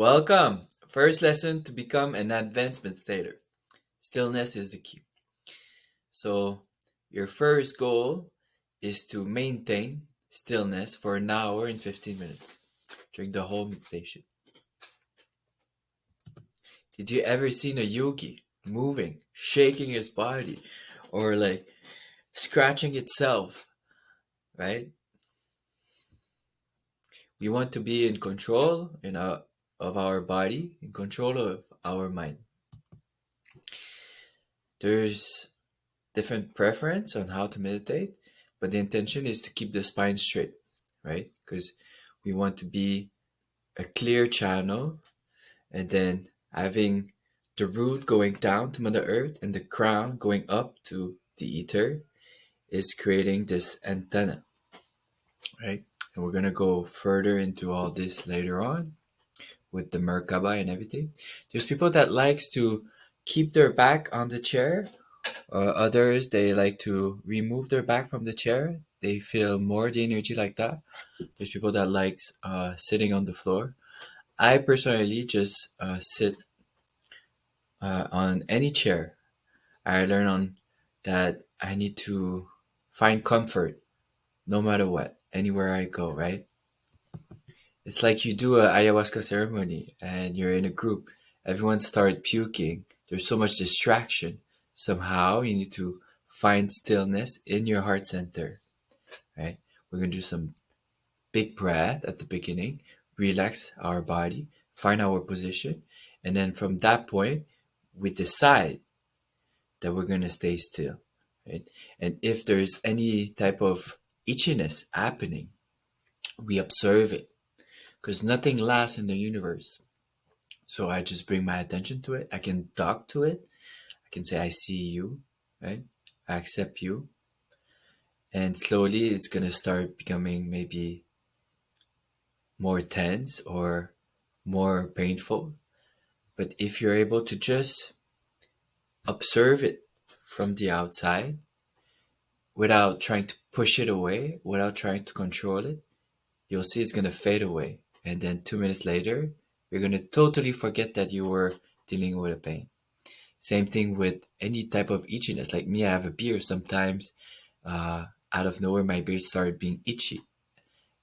Welcome! First lesson to become an advanced meditator. Stillness is the key. So, your first goal is to maintain stillness for an hour and 15 minutes during the whole meditation. Did you ever see a yogi moving, shaking his body, or like scratching itself, right? We want to be in control of our body, in control of our mind. There's different preference on how to meditate, but the intention is to keep the spine straight, right? Because we want to be a clear channel, and then having the root going down to Mother Earth and the crown going up to the ether is creating this antenna, right? And we're gonna go further into all this later on with the Merkaba and everything. There's people that likes to keep their back on the chair. Others, they like to remove their back from the chair. They feel more the energy like that. There's people that likes sitting on the floor. I personally just sit on any chair. I learn on that I need to find comfort no matter what, anywhere I go, right? It's like you do a ayahuasca ceremony and you're in a group. Everyone started puking. There's so much distraction. Somehow you need to find stillness in your heart center, right? We're gonna do some big breath at the beginning, relax our body, find our position, and then from that point, we decide that we're gonna stay still, right? And if there's any type of itchiness happening, we observe it because nothing lasts in the universe. So I just bring my attention to it. I can talk to it. I can say, I see you, right? I accept you. And slowly it's going to start becoming maybe more tense or more painful. But if you're able to just observe it from the outside without trying to push it away, without trying to control it, you'll see it's going to fade away. And then 2 minutes later, you're going to totally forget that you were dealing with a pain. Same thing with any type of itchiness. Like me, I have a beard. Sometimes out of nowhere, my beard started being itchy.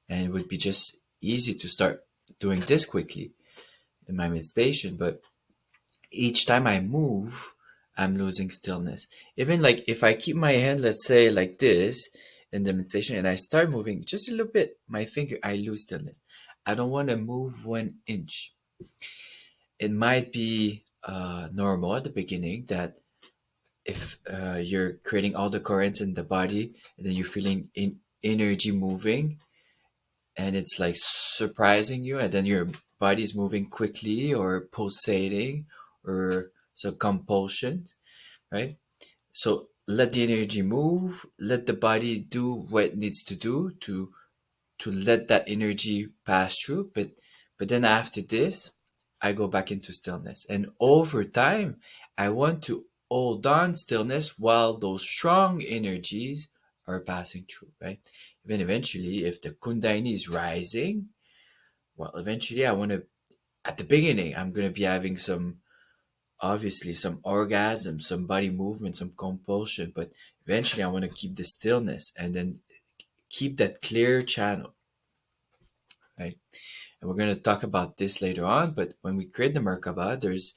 And it would be just easy to start doing this quickly in my meditation. But each time I move, I'm losing stillness. Even like if I keep my hand, let's say like this in the meditation, and I start moving just a little bit, my finger, I lose stillness. I don't want to move 1 inch. It might be normal at the beginning that if you're creating all the currents in the body and then you're feeling energy moving and it's like surprising you and then your body's moving quickly or pulsating or so compulsion, right? So let the energy move, let the body do what it needs to do to let that energy pass through. But then after this, I go back into stillness. And over time, I want to hold on stillness while those strong energies are passing through, right? Even eventually, if the Kundalini is rising, well, eventually I want to, at the beginning, I'm going to be having obviously, some orgasm, some body movement, some compulsion, but eventually I want to keep the stillness and then keep that clear channel, right? And we're going to talk about this later on, but when we create the Merkaba, there's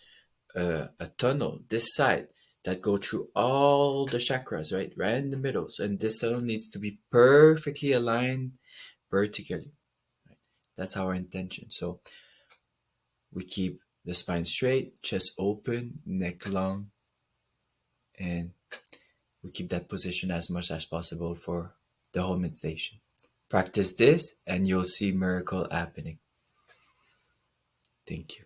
a tunnel this side that go through all the chakras, right in the middle. So, and this tunnel needs to be perfectly aligned vertically. Right? That's our intention. So we keep the spine straight, chest open, neck long, and we keep that position as much as possible for the whole meditation. Practice this and you'll see miracle happening. Thank you.